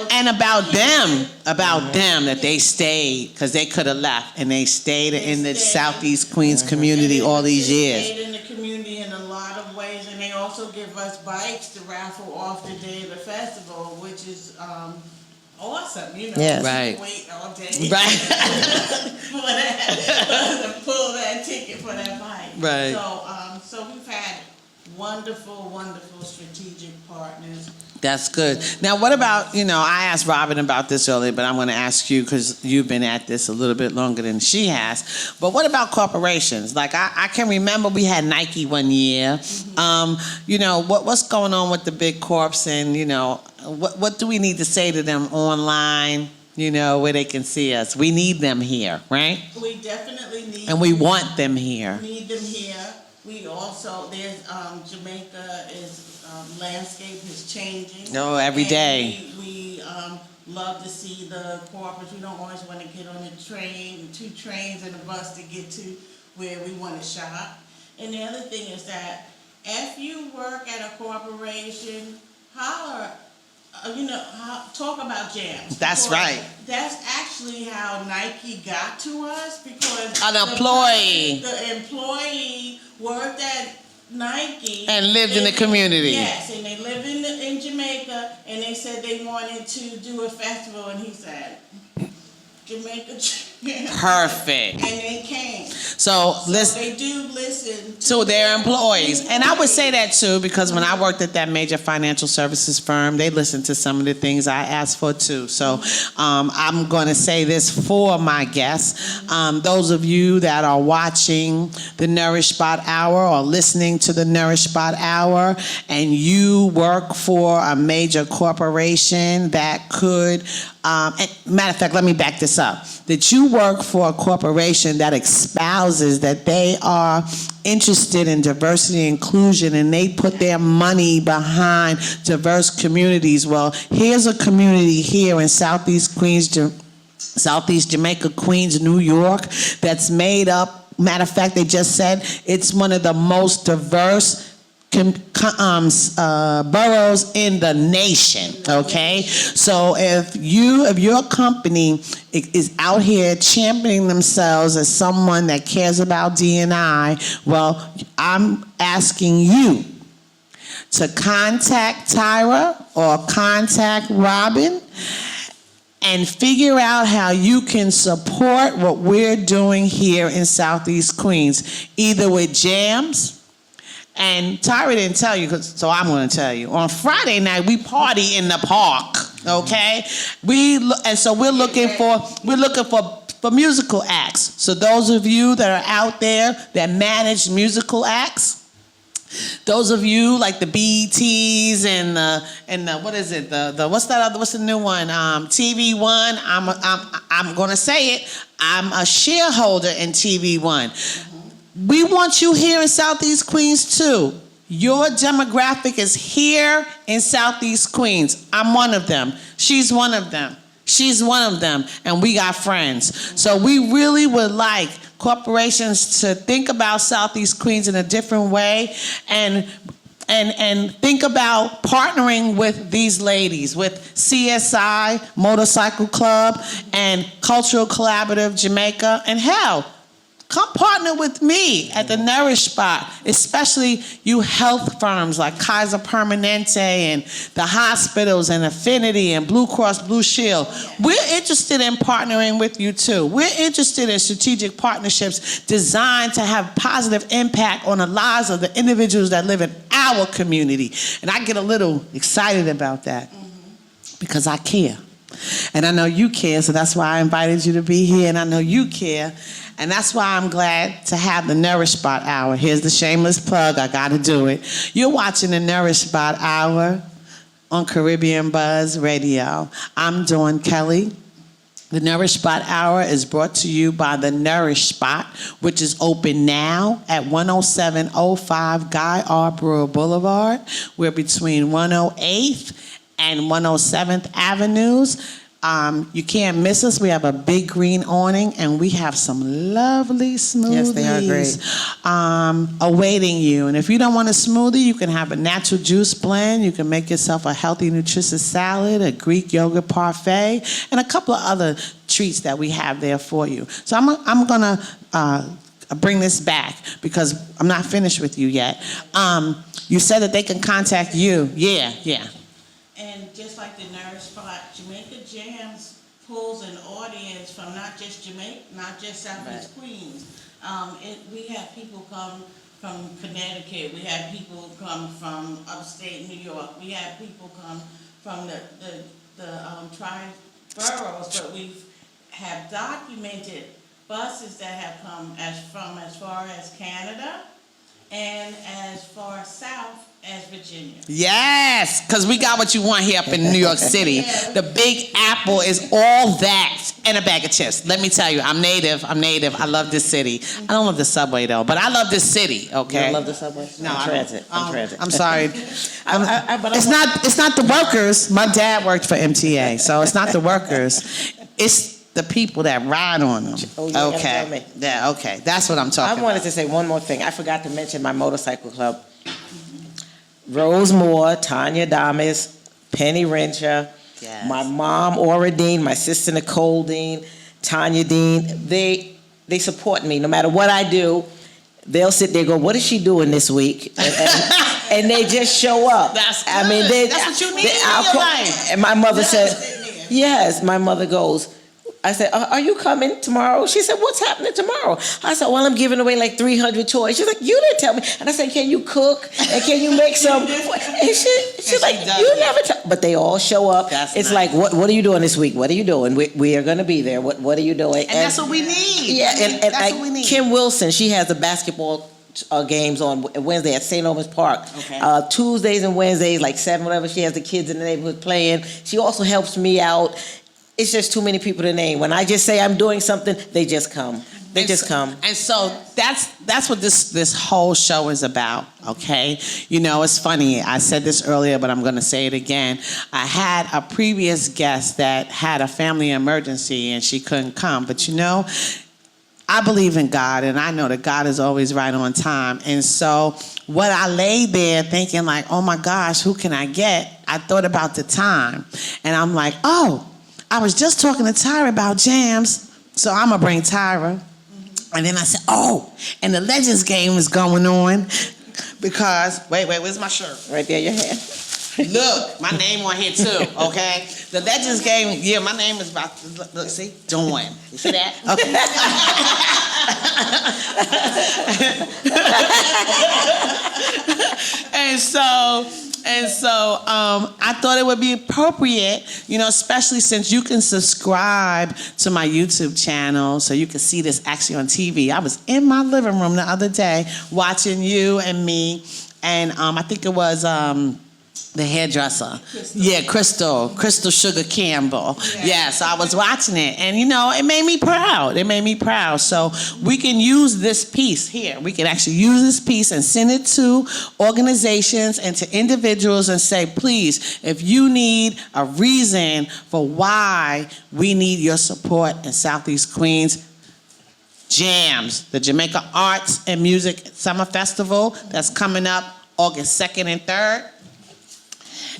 about them that they stayed, because they could have left, and they stayed in the stayed. Southeast Queens community all these years. They participate in the community in a lot of ways, and they also give us bikes to raffle off the day of the festival, which is awesome. Yes. Right. Wait all day. Right. for that, to pull that ticket for that bike. Right. So we've had wonderful, wonderful strategic partners. That's good. Now, what about, I asked Robin about this earlier, but I'm going to ask you because you've been at this a little bit longer than she has. But what about corporations? Like, I can remember we had Nike one year. What's going on with the big corps, and, what do we need to say to them online, where they can see us? We need them here, right? We definitely need And we want them here. Need them here. We also, there's, Jamaica is, landscape is changing. Oh, every And day. We love to see the corporates. We don't always want to get on the train, 2 trains and a bus to get to where we want to shop. And the other thing is that if you work at a corporation, holler, talk about jams. That's Because right. That's actually how Nike got to us, because An employee. The employee worked at Nike And lived in the community. Yes, and they lived in Jamaica, and they said they wanted to do a festival, and he said, Jamaica. Perfect. And they came. So listen. They do listen To their employees. And I would say that too, because when I worked at that major financial services firm, they listened to some of the things I asked for too. So I'm going to say this for my guests. Those of you that are watching the Nourish Spot Hour or listening to the Nourish Spot Hour, and you work for a major corporation that could, matter of fact, let me back this up, that you work for a corporation that espouses that they are interested in diversity and inclusion, and they put their money behind diverse communities. Well, here's a community here in Southeast Jamaica, Queens, New York, that's made up, matter of fact, they just said it's one of the most diverse boroughs in the nation, okay? So if your company is out here championing themselves as someone that cares about D&I, well, I'm asking you to contact Tyra or contact Robin and figure out how you can support what we're doing here in Southeast Queens, either with jams. And Tyra didn't tell you, so I'm going to tell you. On Friday night, we party in the park, okay? We're looking for musical acts. So those of you that are out there that manage musical acts, those of you like the BETs and the what is it? What's the new one? TV One. I'm going to say it. I'm a shareholder in TV One. We want you here in Southeast Queens too. Your demographic is here in Southeast Queens. I'm one of them. She's one of them. She's one of them. And we got friends. So we really would like corporations to think about Southeast Queens in a different way and think about partnering with these ladies, with CSI, Motorcycle Club, and Cultural Collaborative Jamaica, and hell, come partner with me at the Nourish Spot, especially you health firms like Kaiser Permanente and the hospitals and Affinity and Blue Cross Blue Shield. We're interested in partnering with you too. We're interested in strategic partnerships designed to have positive impact on the lives of the individuals that live in our community. And I get a little excited about that because I care. And I know you care, so that's why I invited you to be here, and I know you care. And that's why I'm glad to have the Nourish Spot Hour. Here's the shameless plug. I got to do it. You're watching the Nourish Spot Hour on Caribbean Buzz Radio. I'm Dawn Kelly. The Nourish Spot Hour is brought to you by the Nourish Spot, which is open now at 10705 Guy R. Brewer Boulevard. We're between 108th and 107th Avenues. You can't miss us. We have a big green awning, and we have some lovely smoothies. Yes, they are great. Awaiting you. And if you don't want a smoothie, you can have a natural juice blend. You can make yourself a healthy, nutritious salad, a Greek yogurt parfait, and a couple of other treats that we have there for you. So I'm going to bring this back because I'm not finished with you yet. You said that they can contact you. Yeah. And just like the Nourish Spot, Jamaica Jams pulls an audience from not just Jamaica, not just Southeast Queens. We have people come from Connecticut. We have people come from upstate New York. We have people come from the tri-boroughs, but we have documented buses that have come from as far as Canada and as far south as Virginia. Yes, because we got what you want here up in New York City. The Big Apple is all that and a bag of chips. Let me tell you, I'm native. I love this city. I don't love the subway though, but I love this city. Okay. You don't love the subway? No, I'm transit. I'm sorry. It's not the workers. My dad worked for MTA, so it's not the workers. It's the people that ride on them. Oh, yeah, okay. Yeah, okay. That's what I'm talking about. I wanted to say one more thing. I forgot to mention my motorcycle club. Rose Moore, Tanya Damas, Penny Rencher, Yes. my mom, Aura Dean, my sister Nicole Dean, Tanya Dean. They support me. No matter what I do, they'll sit there and go, what is she doing this week? And they just show up. That's good. I mean, That's what you need in your life. And my mother said, yes, my mother goes, I said, are you coming tomorrow? She said, what's happening tomorrow? I said, well, I'm giving away like 300 toys. She's like, you didn't tell me. And I said, can you cook? And can you make some? And she's like, you never tell. But they all show up. That's it's nice. like, what are you doing this week? What are you doing? We are going to be there. What are you doing? And that's what we need. Yeah, and that's what we need. Kim Wilson, she has the basketball games on Wednesday at St. Albans Park. Okay. Tuesdays and Wednesdays, like 7, whatever, she has the kids in the neighborhood playing. She also helps me out. It's just too many people to name. When I just say I'm doing something, they just come. And so that's what this whole show is about, okay? You know, it's funny. I said this earlier, but I'm going to say it again. I had a previous guest that had a family emergency and she couldn't come. But you know, I believe in God, and I know that God is always right on time. And so what I laid there thinking like, oh my gosh, who can I get? I thought about the time. And I'm like, oh, I was just talking to Tyra about jams, so I'm going to bring Tyra. And then I said, oh, and the Legends game is going on because, wait, where's my shirt? Right there, your hand. Look, my name on here too, okay? The Legends game, yeah, my name is about, look, see, Dawn. You see that? Okay. And so I thought it would be appropriate, you know, especially since you can subscribe to my YouTube channel so you can see this actually on TV. I was in my living room the other day watching you and me, and I think it was the hairdresser. Crystal Sugar Campbell. Yeah, so I was watching it, and you know, it made me proud. So we can use this piece here. We can actually use this piece and send it to organizations and to individuals and say, please, if you need a reason for why we need your support in Southeast Queens, Jams, the Jamaica Arts and Music Summer Festival that's coming up August 2nd and 3rd.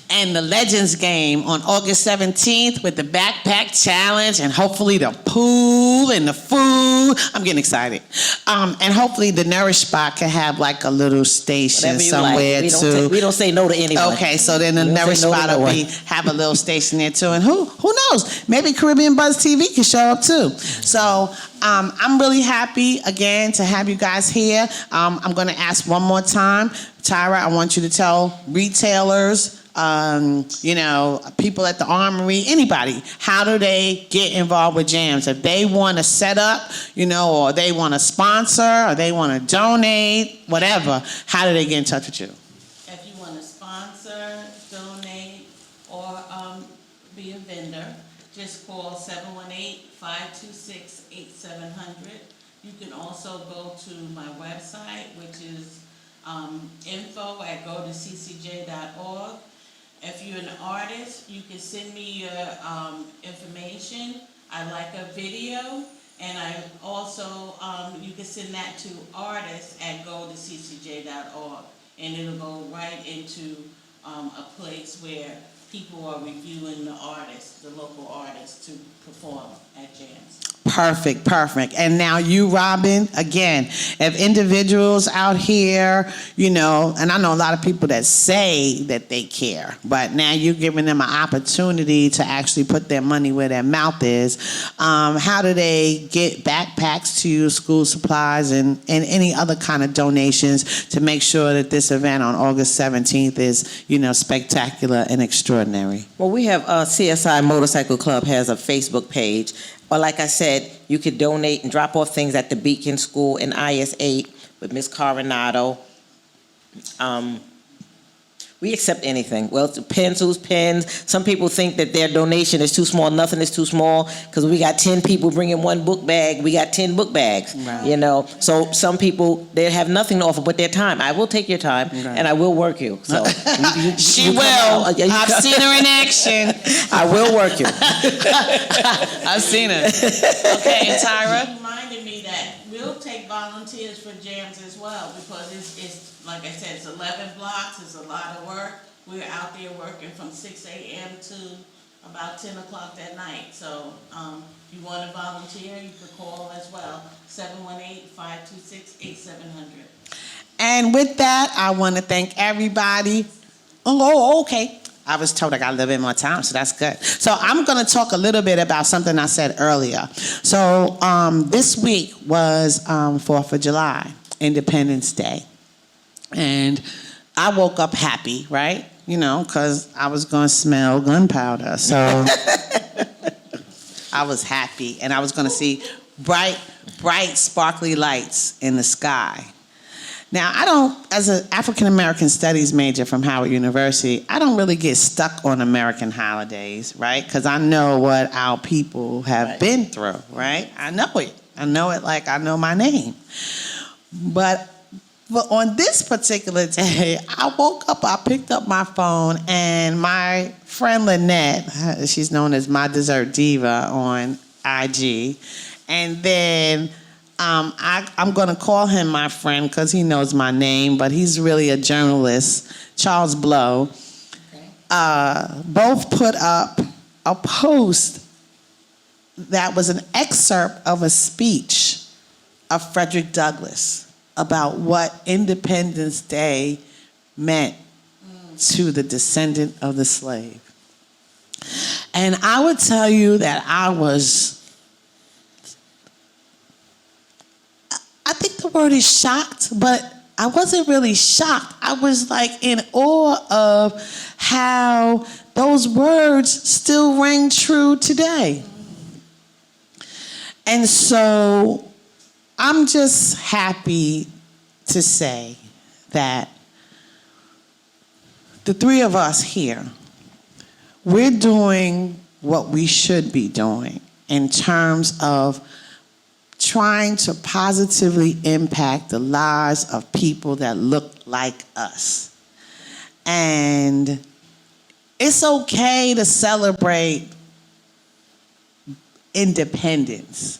And the Legends game on August 17th with the backpack challenge and hopefully the pool and the food. I'm getting excited. And hopefully the Nourish spot can have like a little station somewhere too. We don't say no to anyone. Okay, so then the Nourish spot will have a little station there too. And who knows? Maybe Caribbean Buzz TV can show up too. So I'm really happy again to have you guys here. I'm going to ask one more time. Tyra, I want you to tell retailers, you know, people at the Armory, anybody, how do they get involved with Jams? If they want to set up, you know, or they want to sponsor, or they want to donate, whatever, how do they get in touch with you? If you want to sponsor, donate, or be a vendor, just call 718-526-8700. You can also go to my website, which is info@gotoccj.org. If you're an artist, you can send me your information. I like a video, and I also, you can send that to artists@gotoccj.org, and it'll go right into a place where people are reviewing the artists, the local artists, to perform at Jams. Perfect. And now you, Robin, again, if individuals out here, you know, and I know a lot of people that say that they care, but now you're giving them an opportunity to actually put their money where their mouth is. How do they get backpacks to you, school supplies, and any other kind of donations to make sure that this event on August 17th is, you know, spectacular and extraordinary? Well, we have CSI Motorcycle Club has a Facebook page. Or like I said, you could donate and drop off things at the Beacon School in IS-8 with Miss Coronado. We accept anything. Well, pencils, pens. Some people think that their donation is too small. Nothing is too small because we got 10 people bringing one book bag. We got 10 book bags, right. You know. So some people, they have nothing to offer but their time. I will take your time, right. And I will work you. So she will. I've seen her in action. I will work you. I've seen her. Okay, and Tyra? You reminded me that we'll take volunteers for Jams as well, because it's like I said, it's 11 blocks, it's a lot of work. We're out there working from 6 a.m. to about 10 o'clock that night. So if you want to volunteer, you can call as well, 718-526-8700. And with that, I want to thank everybody. Oh, okay. I was told I got a little bit more time, so that's good. So I'm going to talk a little bit about something I said earlier. So this week was 4th of July, Independence Day. And I woke up happy, right? You know, because I was going to smell gunpowder. So I was happy. And I was going to see bright, sparkly lights in the sky. Now, I don't, as an African American studies major from Howard University, I don't really get stuck on American holidays, right? Because I know what our people have been through, right? I know it. I know it like I know my name. But on this particular day, I woke up, I picked up my phone, and my friend Lynette, she's known as My Dessert Diva on IG, and then I'm going to call him my friend because he knows my name, but he's really a journalist, Charles Blow. Both put up a post that was an excerpt of a speech of Frederick Douglass about what Independence Day meant to the descendant of the slave. And I would tell you that I think the word is shocked, but I wasn't really shocked. I was like in awe of how those words still ring true today. And so I'm just happy to say that the three of us here, we're doing what we should be doing in terms of trying to positively impact the lives of people that look like us. And it's okay to celebrate independence.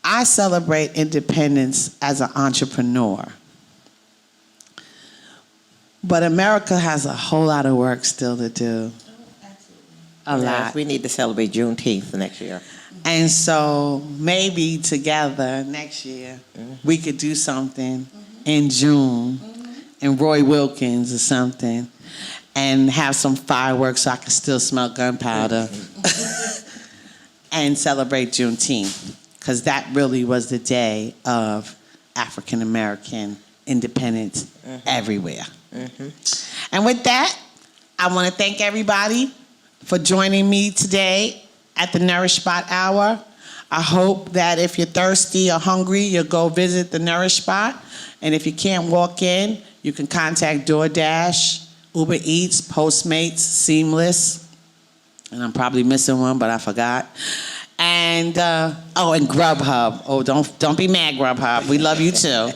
I celebrate independence as an entrepreneur. But America has a whole lot of work still to do. A lot. We need to celebrate Juneteenth next year. And so maybe together next year we could do something in June in Roy Wilkins or something and have some fireworks so I can still smell gunpowder and celebrate Juneteenth, because that really was the day of African American independence everywhere. And with that, I want to thank everybody for joining me today at the Nourish Spot Hour. I hope that if you're thirsty or hungry, you'll go visit the Nourish Spot. And if you can't walk in, you can contact DoorDash, Uber Eats, Postmates, Seamless. And I'm probably missing one, but I forgot. And, and Grubhub. Oh, don't be mad, Grubhub. We love you too.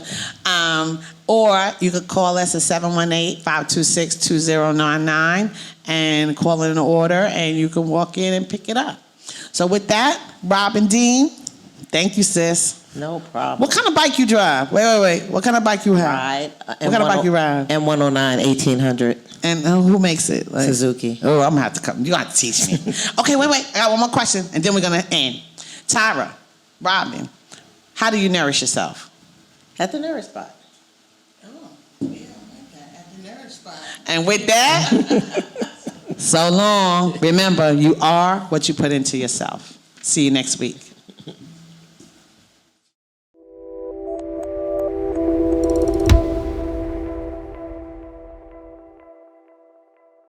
Or you could call us at 718-526-2099 and call in an order, and you can walk in and pick it up. So with that, Rob and Dean, thank you, sis. No problem. What kind of bike you drive? Wait. What kind of bike you have? Ride. What kind of bike you ride? M109 1800. And who makes it? Like, Suzuki. Oh, I'm going to have to come. You're going to have to teach me. Okay, wait. I got one more question, and then we're going to end. Tyra, Robin, how do you nourish yourself? At the Nourish Spot. At the Nourish Spot. And with that, so long. Remember, you are what you put into yourself. See you next week.